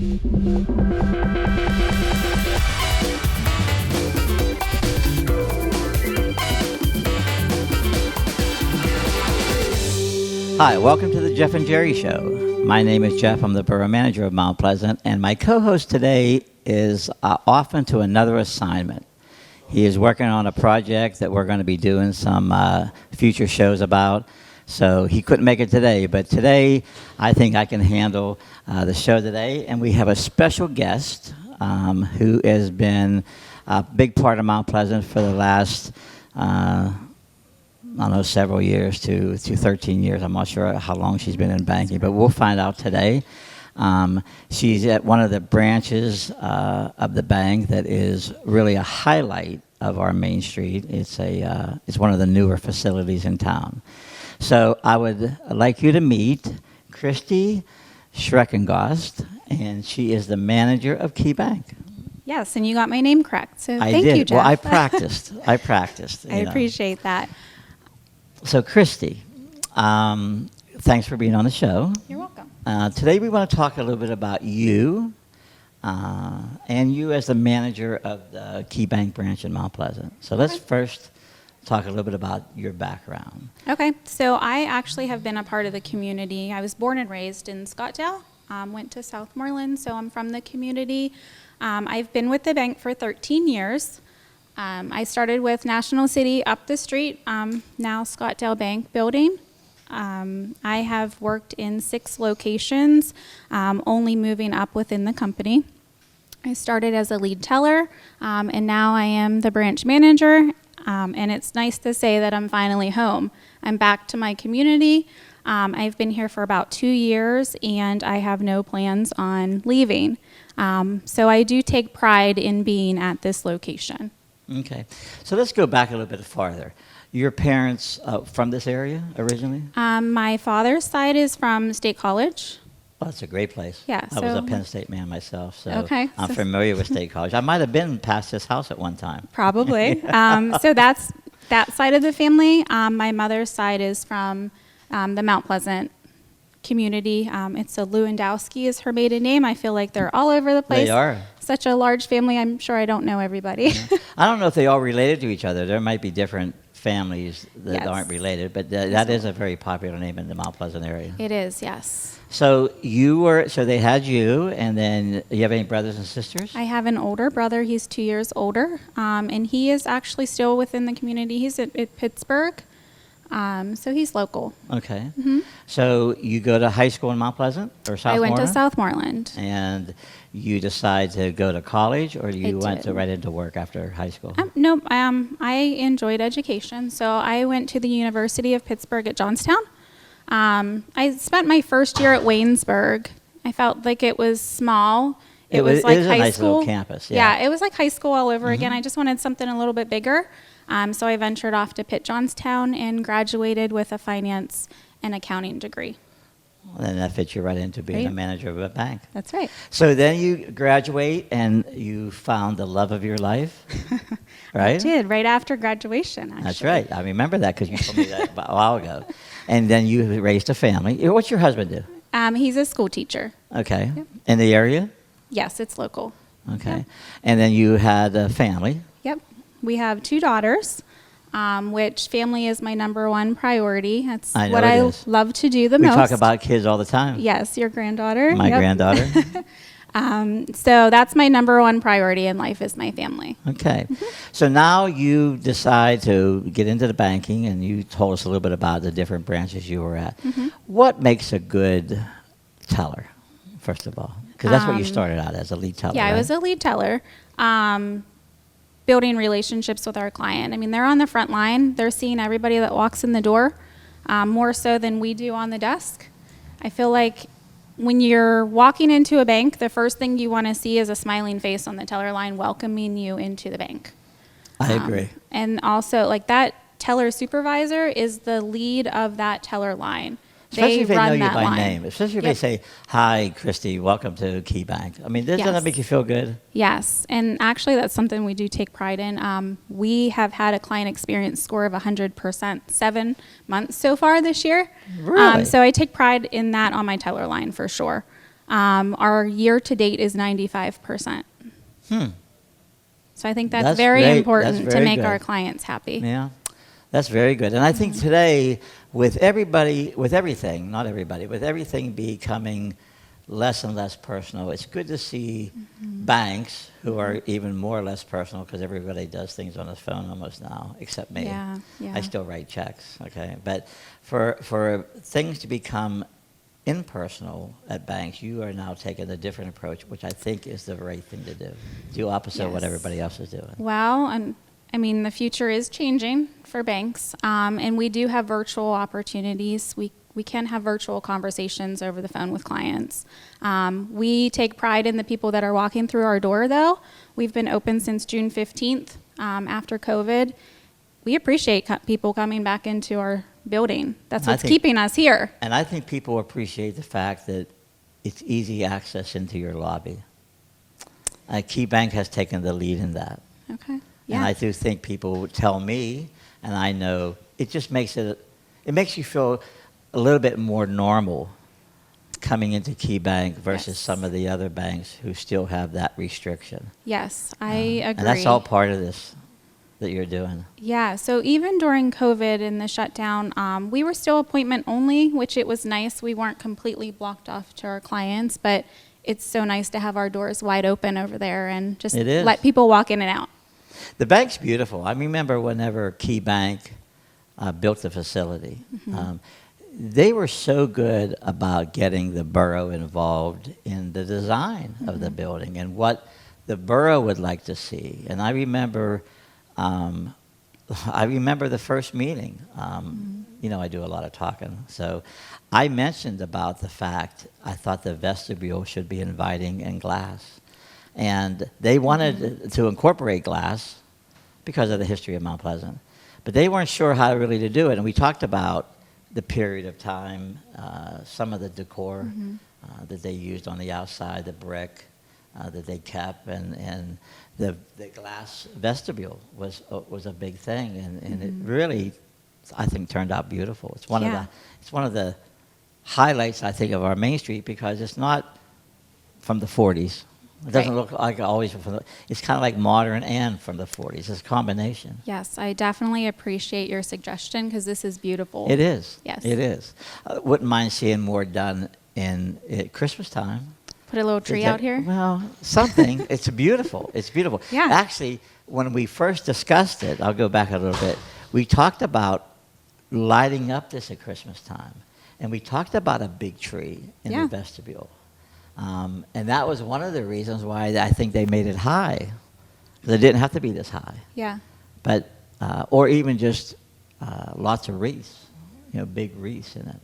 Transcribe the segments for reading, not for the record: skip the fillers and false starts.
Hi, welcome to the Jeff and Jerry Show. My name is Jeff. I'm the Borough Manager of Mount Pleasant, and my co-host today is off into another assignment. He is working on a project that we're going to be doing some future shows about, so he couldn't make it today. But today, I think I can handle the show today, and we have a special guest who has been a big part of Mount Pleasant for the last I don't know, several years to 13 years. I'm not sure how long she's been in banking, but we'll find out today. She's at one of the branches of the bank that is really a highlight of our Main Street. It's one of the newer facilities in town. So I would like you to meet Christy Schrecengost, and she is the manager of KeyBank. Yes, and you got my name correct, so I thank did. you, Jeff. Well, I practiced. I appreciate that. So, Christy, thanks for being on the show. You're welcome. Today we want to talk a little bit about you and you as the manager of the KeyBank branch in Mount Pleasant. So let's first talk a little bit about your background. Okay, so I actually have been a part of the community. I was born and raised in Scottsdale, went to Southmoreland, so I'm from the community. I've been with the bank for 13 years. I started with National City up the street, now Scottsdale Bank building. I have worked in 6 locations, only moving up within the company. I started as a lead teller, and now I am the branch manager, and it's nice to say that I'm finally home. I'm back to my community. I've been here for about 2 years, and I have no plans on leaving. So I do take pride in being at this location. Okay. So let's go back a little bit farther. Your parents from this area originally? My father's side is from State College. Oh, that's a great place. Yeah. I was a Penn State man myself, so okay. I'm familiar with State College. I might have been past this house at one time. Probably. So that's that side of the family. My mother's side is from the Mount Pleasant community. It's a Lewandowski is her maiden name. I feel like they're all over the place. They are. Such a large family. I'm sure I don't know everybody. Yeah. I don't know if they all related to each other. There might be different families that aren't related, but that is a very popular name in the Mount Pleasant area. It is, yes. So they had you, and then you have any brothers and sisters? I have an older brother. He's 2 years older, and he is actually still within the community. He's at Pittsburgh. So he's local. Okay. Mm-hmm. So you go to high school in Mount Pleasant or Southmoreland? I went to Southmoreland. And you decide to go to college, or you went did. right into work after high school? No, I enjoyed education. So I went to the University of Pittsburgh at Johnstown. I spent my first year at Waynesburg. I felt like it was small. It was like is high a nice school. little campus. Yeah, it was like high school all over again. I just wanted something a little bit bigger. So I ventured off to Pitt Johnstown and graduated with a finance and accounting degree. Well, then that fits you right into being a manager of a bank. That's right. So then you graduate and you found the love of your life, right? I did, right after graduation, actually. That's right. I remember that because you told me that a while ago. And then you raised a family. What's your husband do? He's a school teacher. Okay. Yep. In the area? Yes, it's local. Okay. Yep. And then you had a family. Yep. We have 2 daughters, which family is my number one priority. That's what I love to do the most. We talk about kids all the time. Yes, your granddaughter. My granddaughter. So that's my number one priority in life is my family. Okay. So now you decide to get into the banking, and you told us a little bit about the different branches you were at. What makes a good teller, first of all? Because that's what you started out as, a lead teller. Yeah, right? I was a lead teller. Building relationships with our client. I mean, they're on the front line. They're seeing everybody that walks in the door, more so than we do on the desk. I feel like when you're walking into a bank, the first thing you want to see is a smiling face on the teller line welcoming you into the bank. I agree. And also, like, that teller supervisor is the lead of that teller line. Especially if they know you that by line. name. Especially if they say, "Hi, Christy, welcome to KeyBank." I mean, doesn't that make you feel good? Yes, and actually that's something we do take pride in. We have had a client experience score of 100%, 7 months so far this year. Really? So I take pride in that on my teller line for sure. Our year to date is 95%. So I think that's very great. important That's to very make good. our clients happy. Yeah, that's very good. And I think today, with everything, not everybody, with everything becoming less and less personal, it's good to see banks who are even more or less personal, because everybody does things on his phone almost now, except me. Yeah, yeah. I still write checks, okay? But for things to become impersonal at banks, you are now taking a different approach, which I think is the right thing to do. Do opposite of what Yes. everybody else is doing. Well, and I mean, the future is changing for banks, and we do have virtual opportunities. We can have virtual conversations over the phone with clients. We take pride in the people that are walking through our door, though. We've been open since June 15th after COVID. We appreciate people coming back into our building. That's what's keeping us here. And I think people appreciate the fact that it's easy access into your lobby. KeyBank has taken the lead in that. Okay. Yeah. And I do think people would tell me, and I know, it just makes you feel a little bit more normal coming into KeyBank versus Yes. some of the other banks who still have that restriction. Yes, I agree. And that's all part of this that you're doing. Yeah, so even during COVID and the shutdown, we were still appointment only, which it was nice. We weren't completely blocked off to our clients, but it's so nice to have our doors wide open over there and just It is. let people walk in and out. The bank's beautiful. I remember whenever KeyBank built the facility, they were so good about getting the borough involved in the design of the building and what the borough would like to see. And I remember the first meeting. You know, I do a lot of talking. So I mentioned about the fact I thought the vestibule should be inviting and glass. And they wanted to incorporate glass because of the history of Mount Pleasant. But they weren't sure how really to do it. And we talked about the period of time, some of the decor that they used on the outside, the brick that they kept, and the glass vestibule was a big thing, and it really, I think, turned out beautiful. It's one of the highlights, I think, of our Main Street, because it's not from the 40s. It doesn't look like always from it's kind of like modern and from the 40s. It's a combination. Yes, I definitely appreciate your suggestion because this is beautiful. It is. Yes. It is. Wouldn't mind seeing more done at Christmas time. Put a little tree out here? Well, something. It's beautiful. It's beautiful. Yeah. Actually, when we first discussed it, I'll go back a little bit, we talked about lighting up this at Christmas time. And we talked about a big tree in the vestibule. And that was one of the reasons why I think they made it high. It didn't have to be this high. Yeah. But, or even just lots of wreaths, big wreaths in it.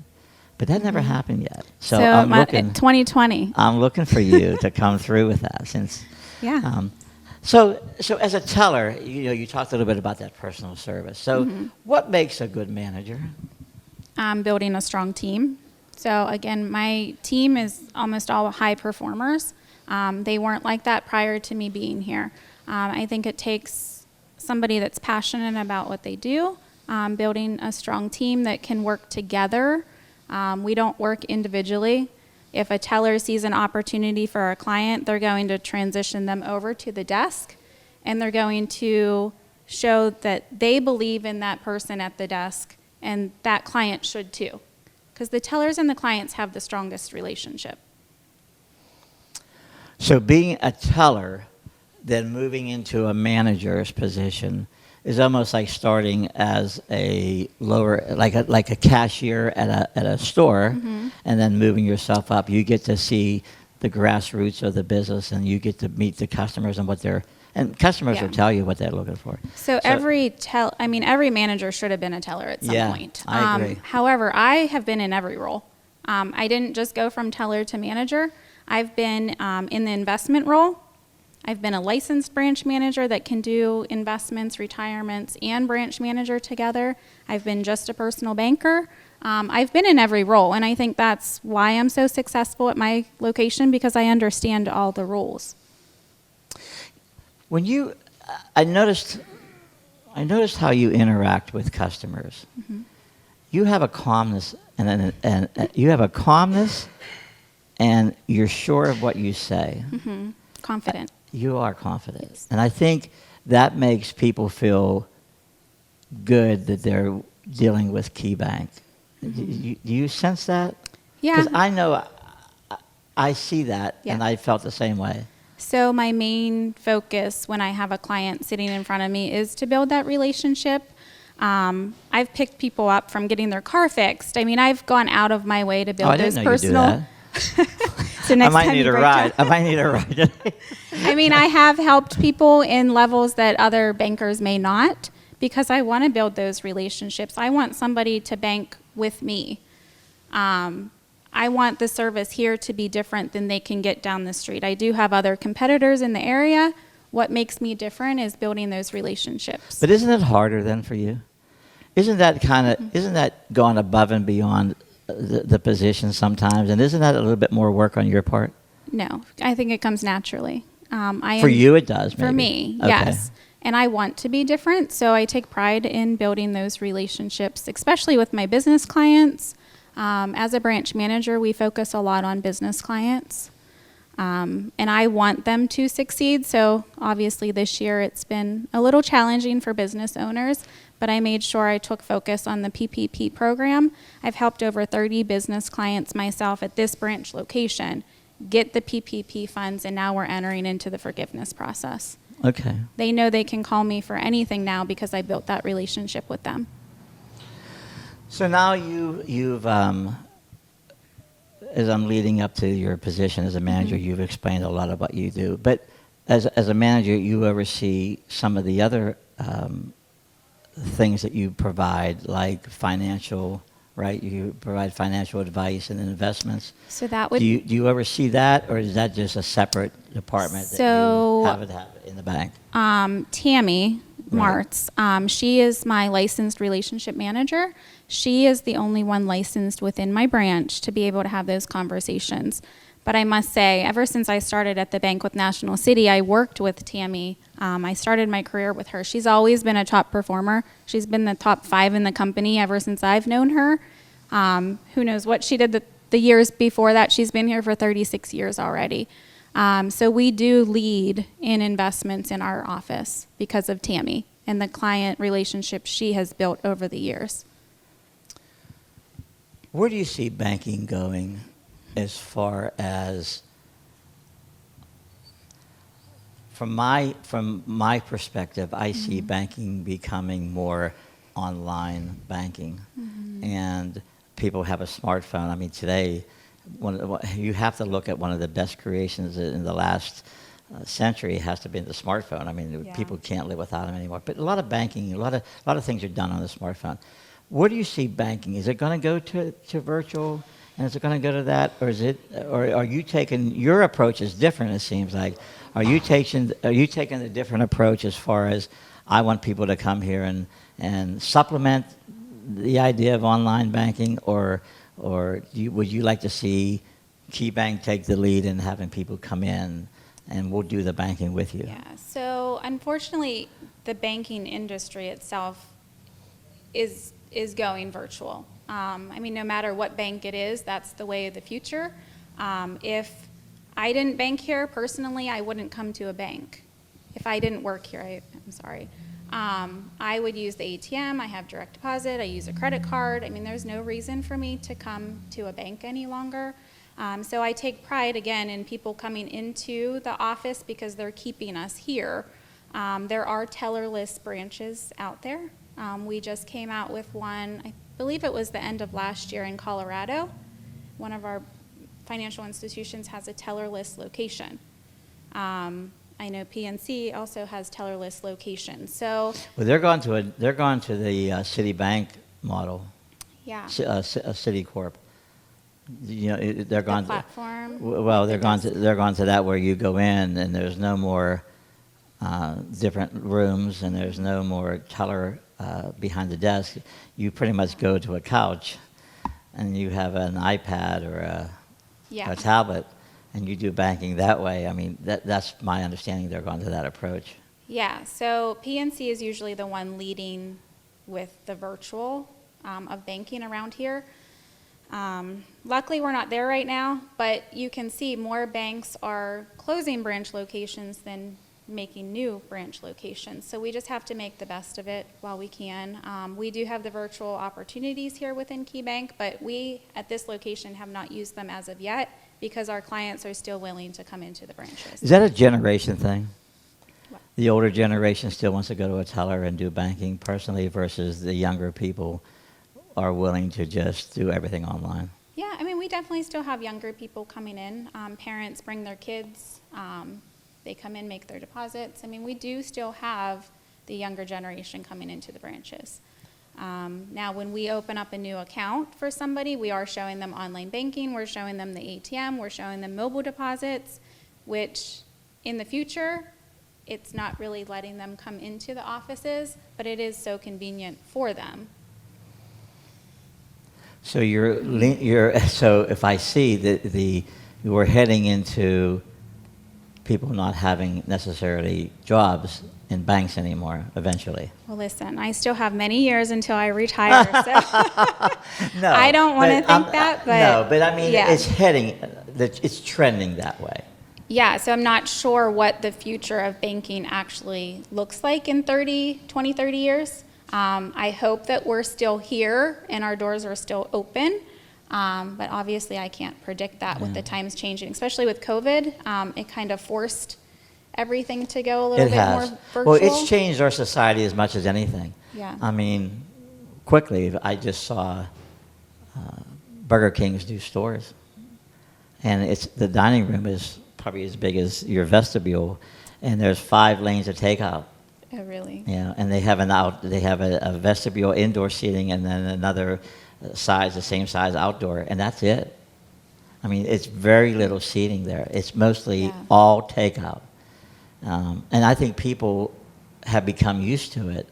But that never happened yet. So I'm looking. 2020. I'm looking for you to come through with that, since. Yeah. So as a teller, you talked a little bit about that personal service. So what makes a good manager? Building a strong team. So again, my team is almost all high performers. They weren't like that prior to me being here. I think it takes somebody that's passionate about what they do, building a strong team that can work together. We don't work individually. If a teller sees an opportunity for a client, they're going to transition them over to the desk, and they're going to show that they believe in that person at the desk, and that client should too. Because the tellers and the clients have the strongest relationship. So being a teller, then moving into a manager's position, is almost like starting as a lower, like a cashier at a store, and then moving yourself up. You get to see the grassroots of the business, and you get to meet the customers and customers will tell you what they're looking for. So every manager should have been a teller at some point. I agree. However, I have been in every role. I didn't just go from teller to manager. I've been in the investment role. I've been a licensed branch manager that can do investments, retirements, and branch manager together. I've been just a personal banker. I've been in every role, and I think that's why I'm so successful at my location, because I understand all the roles. I noticed how you interact with customers. You have a calmness and you have a calmness and you're sure of what you say. Confident. You are confident. Yes. And I think that makes people feel good that they're dealing with KeyBank. Do you sense that? Yeah. Because I know I see that, Yeah. and I felt the same way. So my main focus when I have a client sitting in front of me is to build that relationship. I've picked people up from getting their car fixed. I mean, I've gone out of my way to build I those didn't know personal. you do that. So I next might time need you a break ride. down- I might need a ride. I mean, I have helped people in levels that other bankers may not because I want to build those relationships. I want somebody to bank with me. I want the service here to be different than they can get down the street. I do have other competitors in the area. What makes me different is building those relationships. But isn't it harder then for you? Isn't that going above and beyond the position sometimes? And isn't that a little bit more work on your part? No, I think it comes naturally. For you, it does, maybe. For me, Okay. yes. And I want to be different, so I take pride in building those relationships, especially with my business clients. As a branch manager, we focus a lot on business clients, and I want them to succeed. So obviously this year it's been a little challenging for business owners, but I made sure I took focus on the PPP program. I've helped over 30 business clients myself at this branch location get the PPP funds, and now we're entering into the forgiveness process. Okay. They know they can call me for anything now because I built that relationship with them. So now you've, as I'm leading up to your position as a manager, you've explained a lot of what you do. But as a manager, you oversee some of the other things that you provide, like financial, right? You provide financial advice and investments. So that would Do you oversee that, or is that just a separate department that So- you have in the bank? Tammy Right. Martz, she is my licensed relationship manager. She is the only one licensed within my branch to be able to have those conversations. But I must say, ever since I started at the bank with National City, I worked with Tammy. I started my career with her. She's always been a top performer. She's been the top 5 in the company ever since I've known her. Who knows what she did the years before that. She's been here for 36 years already. So we do lead in investments in our office because of Tammy and the client relationships she has built over the years. Where do you see banking going as far as, from my perspective, I see banking becoming more online banking. And people have a smartphone. I mean, today, you have to look at one of the best creations in the last century. It has to be the smartphone. I mean, Yeah. people can't live without them anymore. But a lot of banking, a lot of things are done on the smartphone. Where do you see banking? Is it going to go to virtual, and is it going to go to that, or are you taking, your approach is different? It seems like, are you taking a different approach as far as, I want people to come here and supplement the idea of online banking, or would you like to see KeyBank take the lead in having people come in and we'll do the banking with you? Yeah, so unfortunately, the banking industry itself is going virtual. I mean, no matter what bank it is, that's the way of the future. If I didn't bank here personally, I wouldn't come to a bank. If I didn't work here, I'm sorry. I would use the ATM. I have direct deposit. I use a credit card. I mean, there's no reason for me to come to a bank any longer. So I take pride, again, in people coming into the office because they're keeping us here. There are tellerless branches out there. We just came out with one, I believe it was the end of last year in Colorado. One of our financial institutions has a tellerless location. I know PNC also has tellerless locations. So, Well, they're going to the Citibank model, yeah, Citicorp. You know, they're the going platform. Well, they're going to that where you go in and there's no more different rooms and there's no more teller behind the desk. You pretty much go to a couch and you have an iPad or a tablet and you do banking that way. I mean, that's my understanding. They're going to that approach. Yeah, so PNC is usually the one leading with the virtual of banking around here. Luckily, we're not there right now, but you can see more banks are closing branch locations than making new branch locations. So we just have to make the best of it while we can. We do have the virtual opportunities here within KeyBank, but we, at this location, have not used them as of yet because our clients are still willing to come into the branches. Is that a generation thing? What? The older generation still wants to go to a teller and do banking personally versus the younger people are willing to just do everything online? Yeah, I mean, we definitely still have younger people coming in. Parents bring their kids. They come in, make their deposits. I mean, we do still have the younger generation coming into the branches. Now, when we open up a new account for somebody, we are showing them online banking. We're showing them the ATM. We're showing them mobile deposits, which in the future, it's not really letting them come into the offices, but it is so convenient for them. So so if I see that we're heading into people not having necessarily jobs in banks anymore eventually. Well, listen, I still have many years until I retire, so No, I don't want to think that, but no, but I mean, yeah. it's trending that way. Yeah, so I'm not sure what the future of banking actually looks like in 20, 30 years. I hope that we're still here and our doors are still open, but obviously I can't predict that with the times changing, especially with COVID. It kind of forced everything to go a little bit more virtual. Well, it's changed our society as much as anything. Yeah. I mean, quickly, I just saw Burger King's new stores, and the dining room is probably as big as your vestibule, and there's 5 lanes of takeout. Oh, really? Yeah, and they have a vestibule indoor seating, and then another size, the same size outdoor, and that's it. I mean, it's very little seating there. It's mostly all takeout. And I think people have become used to it.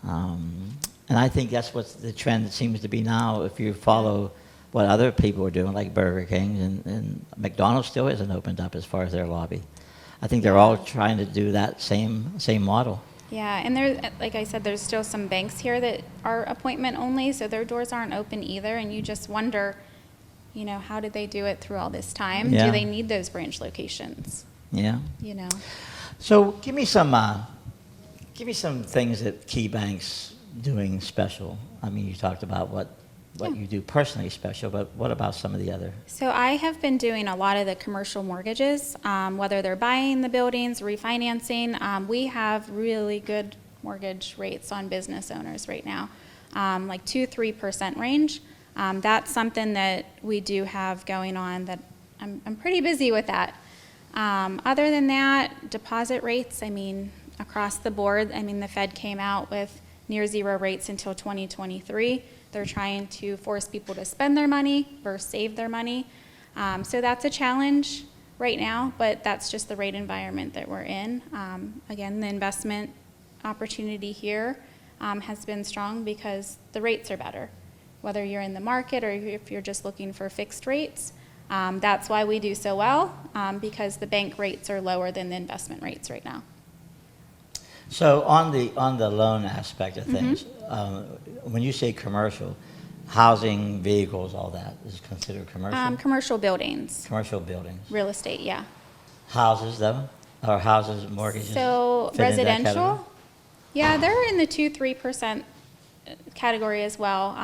And I think that's what the trend seems to be now. If you follow what other people are doing, like Burger King, and McDonald's still isn't opened up as far as their lobby. I think they're all trying to do that same model. Yeah, and there, like I said, there's still some banks here that are appointment only, so their doors aren't open either, and you just wonder, how did they do it through all this time? Yeah. Do they need those branch locations? Yeah. So give me some things that KeyBank's doing special. I mean, you talked about what you do personally special, but what about some of the other? So I have been doing a lot of the commercial mortgages, whether they're buying the buildings, refinancing. We have really good mortgage rates on business owners right now, like 2-3% range. That's something that we do have going on that I'm pretty busy with that. Other than that, deposit rates, I mean, across the board, the Fed came out with near zero rates until 2023. They're trying to force people to spend their money versus save their money. So that's a challenge right now, but that's just the rate environment that we're in. Again, the investment opportunity here has been strong because the rates are better. Whether you're in the market or if you're just looking for fixed rates, that's why we do so well, because the bank rates are lower than the investment rates right now. So on the loan aspect of things, when you say commercial, housing, vehicles, all that is considered commercial? Commercial buildings. Commercial buildings. Real estate, yeah. Houses, though? Or houses, mortgages? So fit into that category? residential, yeah, they're in the 2-3% category as well.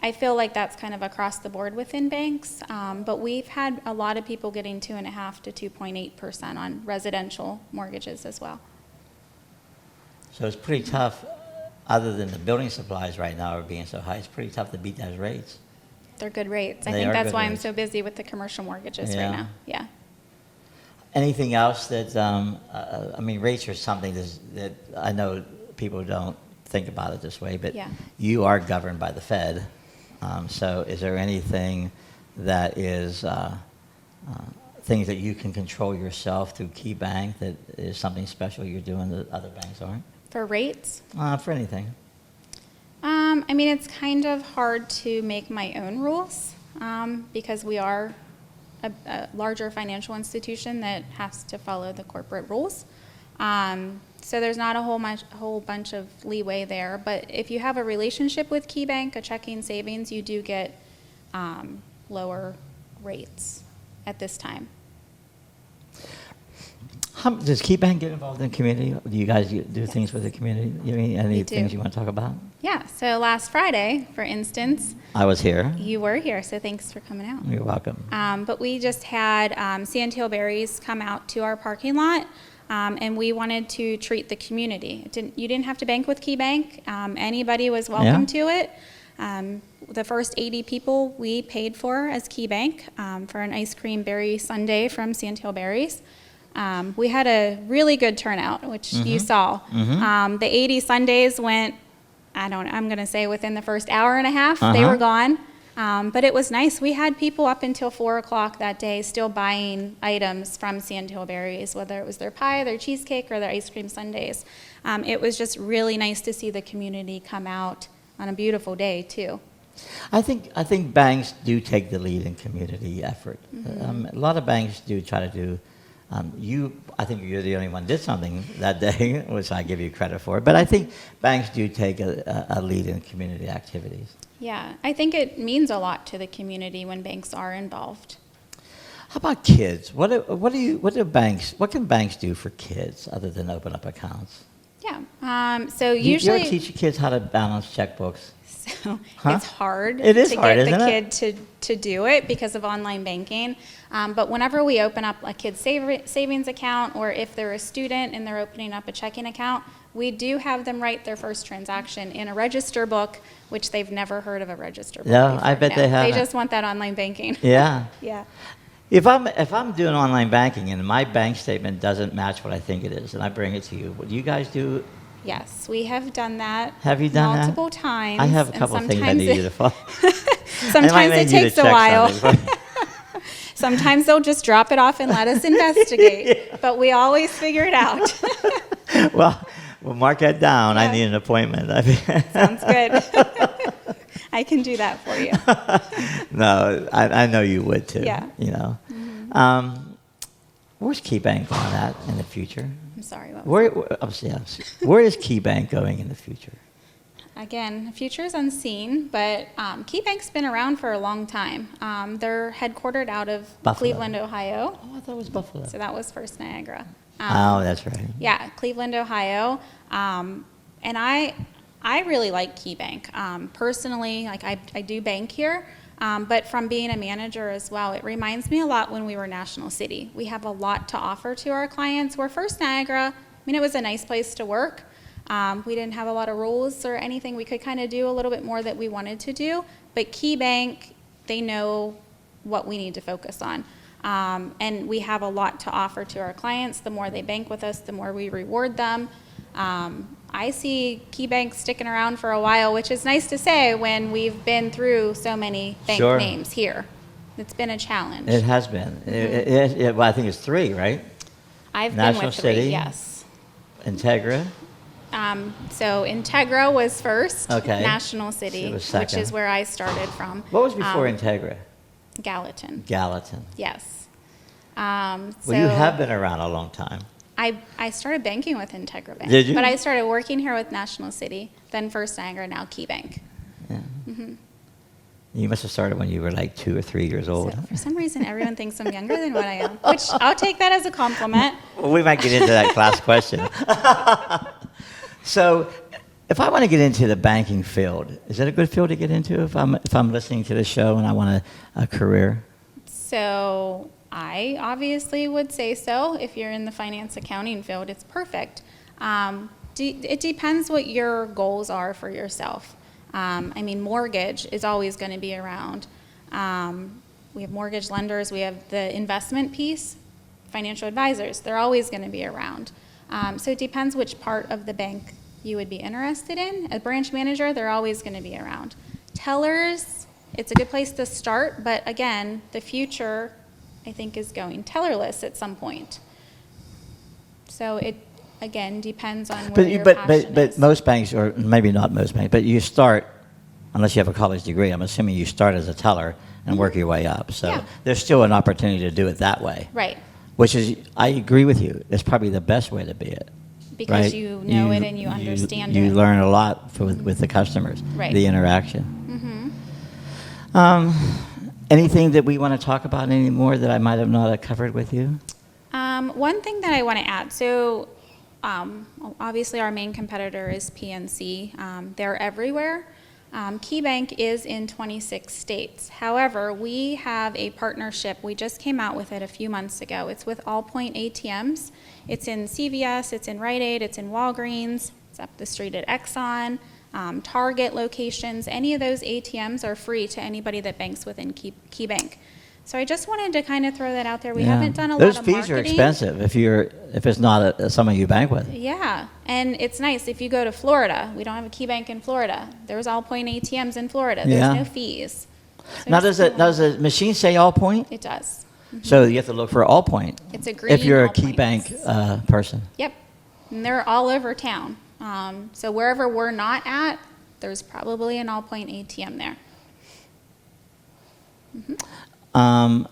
I feel like that's kind of across the board within banks, but we've had a lot of people getting 2.5 to 2.8% on residential mortgages as well. So it's pretty tough, other than the building supplies right now are being so high, it's pretty tough to beat those rates. They're good rates. I They think are that's good why I'm rates. so busy with the commercial mortgages Yeah. right now. Yeah. Anything else that, rates are something that I know people don't think about it this way, but Yeah. you are governed by the Fed. So is there anything that is things that you can control yourself through KeyBank that is something special you're doing that other banks aren't? For rates, For anything. it's kind of hard to make my own rules because we are a larger financial institution that has to follow the corporate rules. So there's not a whole bunch of leeway there. But if you have a relationship with KeyBank, a checking savings, you do get lower rates at this time. Does KeyBank get involved in the community? Do you guys do things with the community? Any We do. things you want to talk about? Yeah, so last Friday, for instance, I was here. you were here, so thanks for coming out. You're welcome. But we just had Sandhill Berries come out to our parking lot, and we wanted to treat the community. You didn't have to bank with KeyBank. Anybody was welcome to it. The first 80 people we paid for as KeyBank for an ice cream berry sundae from Sandhill Berries. We had a really good turnout, which you saw. The 80 sundaes went, I'm going to say within the first hour and a half, they were gone. But it was nice. We had people up until 4 o'clock that day still buying items from Sandhill Berries, whether it was their pie, their cheesecake, or their ice cream sundaes. It was just really nice to see the community come out on a beautiful day, too. I think banks do take the lead in community effort. A lot of banks do try to do. I think you're the only one did something that day, which I give you credit for. But I think banks do take a lead in community activities. Yeah, I think it means a lot to the community when banks are involved. How about kids? What can banks do for kids other than open up accounts? Yeah. So You usually, ever teach your kids how to balance checkbooks? so Huh? it's hard It is to hard, get the isn't kid to do it because of online banking. But whenever we open up a kid's savings account, or if they're a student and they're opening up a checking account, we do have them write their first transaction in a register book, which they've never heard of a register book No, before. I bet they haven't. They just want that online banking. Yeah. Yeah. If I'm doing online banking and my bank statement doesn't match what I think it is, and I bring it to you, what do you guys do? Yes, we have done that. Have you done that? multiple times? I have a and couple of things I sometimes need you to follow. Sometimes it takes a while. Sometimes they'll just drop it off and let us investigate, but we always figure it out. Well, we'll mark that down. I Yeah. need an appointment. Sounds good. I can do that for you. No, I know you would too. Yeah. You know. Where's KeyBank on that in the future? I'm sorry. What was Where is KeyBank going in the future? Again, the future is unseen, but KeyBank's been around for a long time. They're headquartered out of Buffalo. Cleveland, Ohio. Oh, I thought it was Buffalo. So that was First Niagara. Oh, that's right. Yeah, Cleveland, Ohio. And I really like KeyBank. Personally, like I do bank here, but from being a manager as well, it reminds me a lot when we were National City. We have a lot to offer to our clients. We're First Niagara. I mean, it was a nice place to work. We didn't have a lot of rules or anything. We could kind of do a little bit more that we wanted to do. But KeyBank, they know what we need to focus on. And we have a lot to offer to our clients. The more they bank with us, the more we reward them. I see KeyBank sticking around for a while, which is nice to say when we've been through so many bank Sure. names here. It's been a challenge. It has been. Well, I think it's 3, right? I've National been with 3, City. yes. Integra. So Integra was first, Okay. National City, It was which second. is where I started from. What was before Integra? Gallatin, Gallatin. yes. Well, you have been around a long time. I started banking with Integra Bank. Did you? But I started working here with National City, then First Niagara, now KeyBank. Yeah. You must have started when you were like 2 or 3 years old. So for some reason, everyone thinks I'm younger than what I am, which I'll take that as a compliment. Well, we might get into that class question. So, if I want to get into the banking field, is it a good field to get into if I'm listening to the show and I want a career? So I obviously would say so. If you're in the finance accounting field, it's perfect. It depends what your goals are for yourself. I mean, mortgage is always going to be around. We have mortgage lenders. We have the investment piece, financial advisors. They're always going to be around. So it depends which part of the bank you would be interested in. A branch manager, they're always going to be around. Tellers, it's a good place to start, but again, the future, I think, is going tellerless at some point. So it, again, depends on where your passion But is. most banks, or maybe not most banks, but you start, unless you have a college degree, I'm assuming you start as a teller and work your way up. So Yeah. there's still an opportunity to do it that way. Right, Which is, I agree with you, it's probably the best way to be it. because right? you know it and you understand You it. learn a lot with the customers, Right. the interaction. Anything that we want to talk about anymore that I might have not covered with you? One thing that I want to add, so obviously our main competitor is PNC. They're everywhere. KeyBank is in 26 states. However, we have a partnership. We just came out with it a few months ago. It's with Allpoint ATMs. It's in CVS, it's in Rite Aid, it's in Walgreens, it's up the street at Exxon, Target locations. Any of those ATMs are free to anybody that banks within KeyBank. So I just wanted to kind of throw that out there. We haven't done a lot of marketing. Those fees are expensive if it's not someone you bank with. Yeah, and it's nice if you go to Florida. We don't have a KeyBank in Florida. There's Allpoint ATMs in Florida. There's no fees. So Now, does the machine say Allpoint? It does. So you have to look for Allpoint. It's a green if you're a Allpoint. KeyBank person. Yep, and they're all over town. So wherever we're not at, there's probably an Allpoint ATM there.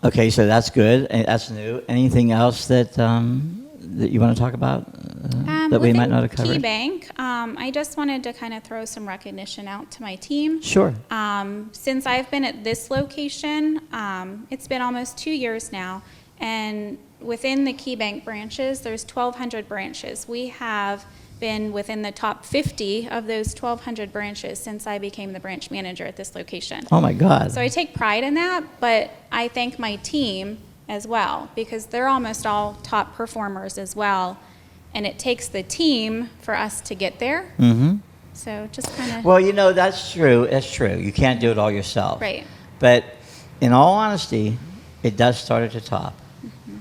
Okay, so that's good. That's new. Anything else that you want to talk about that we might not have covered? KeyBank, I just wanted to kind of throw some recognition out to my team. Sure. Since I've been at this location, it's been almost 2 years now, and within the KeyBank branches, there's 1,200 branches. We have been within the top 50 of those 1,200 branches since I became the branch manager at this location. Oh my God. So I take pride in that, but I thank my team as well, because they're almost all top performers as well, and it takes the team for us to get there. Mm-hmm. So just kind of... Well, that's true. That's true. You can't do it all yourself. Right. But in all honesty, it does start at the top.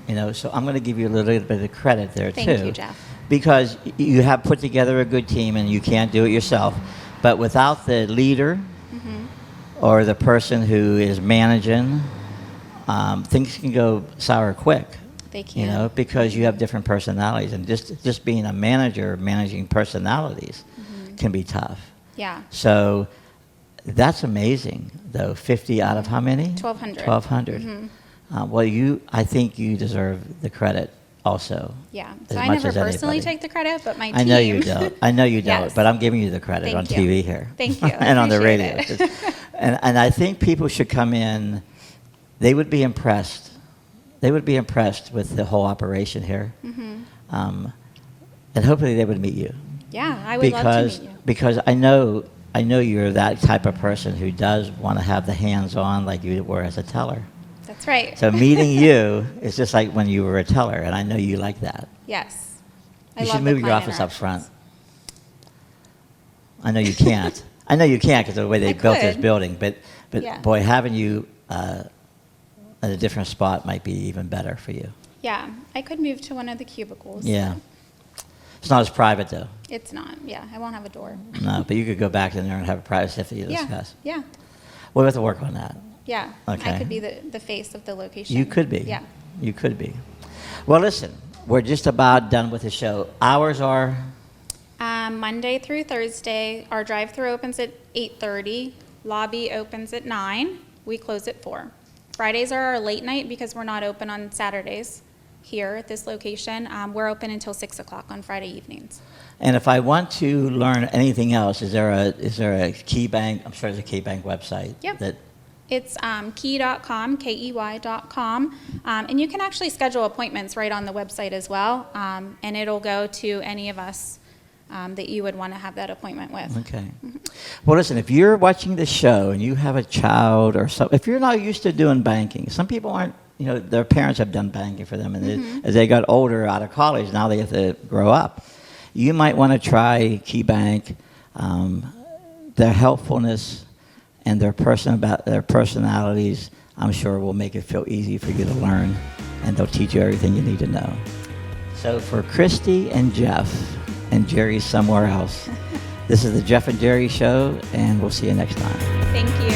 Mm-hmm. So I'm going to give you a little bit of credit there, too. Thank you, Jeff. Because you have put together a good team and you can't do it yourself. But without the leader or the person who is managing, things can go sour quick. They can. Because you have different personalities. And just being a manager, managing personalities can be tough. Yeah. So that's amazing, though. 50 out of how many? 1,200. 1,200. I think you deserve the credit also. Yeah. So I never personally take the credit, but my team. I know you don't. I know you don't. Yes. But I'm giving you the credit Thank on you. TV here. Thank you. And on the radio. Appreciate it. and I think people should come in. They would be impressed. They would be impressed with the whole operation here. And hopefully they would meet you. Yeah, I would love to meet you. Because I know you're that type of person who does want to have the hands-on like you were as a teller. That's right. So meeting you is just like when you were a teller, and I know you like that. Yes. You should move your office up front. I know you can't. I know you can't because of the way they built this building, but Yeah. boy, having you at a different spot might be even better for you. Yeah, I could move to one of the cubicles. Yeah. It's not as private, though. It's not. Yeah, I won't have a door. No, but you could go back in there and have a private safety to discuss. Yeah. We'll have to work on that. Yeah. Okay. I could be the face of the location. You could be. Yeah. You could be. Well, listen, we're just about done with the show. Hours are? Monday through Thursday. Our drive-through opens at 8:30. Lobby opens at 9. We close at 4. Fridays are our late night because we're not open on Saturdays here at this location. We're open until 6 o'clock on Friday evenings. And if I want to learn anything else, is there a KeyBank? I'm sure there's a KeyBank website. Yep. It's key.com, KEY.com, and you can actually schedule appointments right on the website as well, and it'll go to any of us that you would want to have that appointment with. Okay. Well, listen, if you're watching the show and you have a child or something, if you're not used to doing banking, some people aren't, their parents have done banking for them, and as they got older out of college, now they have to grow up. You might want to try KeyBank, their helpfulness and their personalities, I'm sure will make it feel easy for you to learn, and they'll teach you everything you need to know. So for Christy and Jeff, and Jerry somewhere else, this is the Jeff and Jerry Show, and we'll see you next time. Thank you.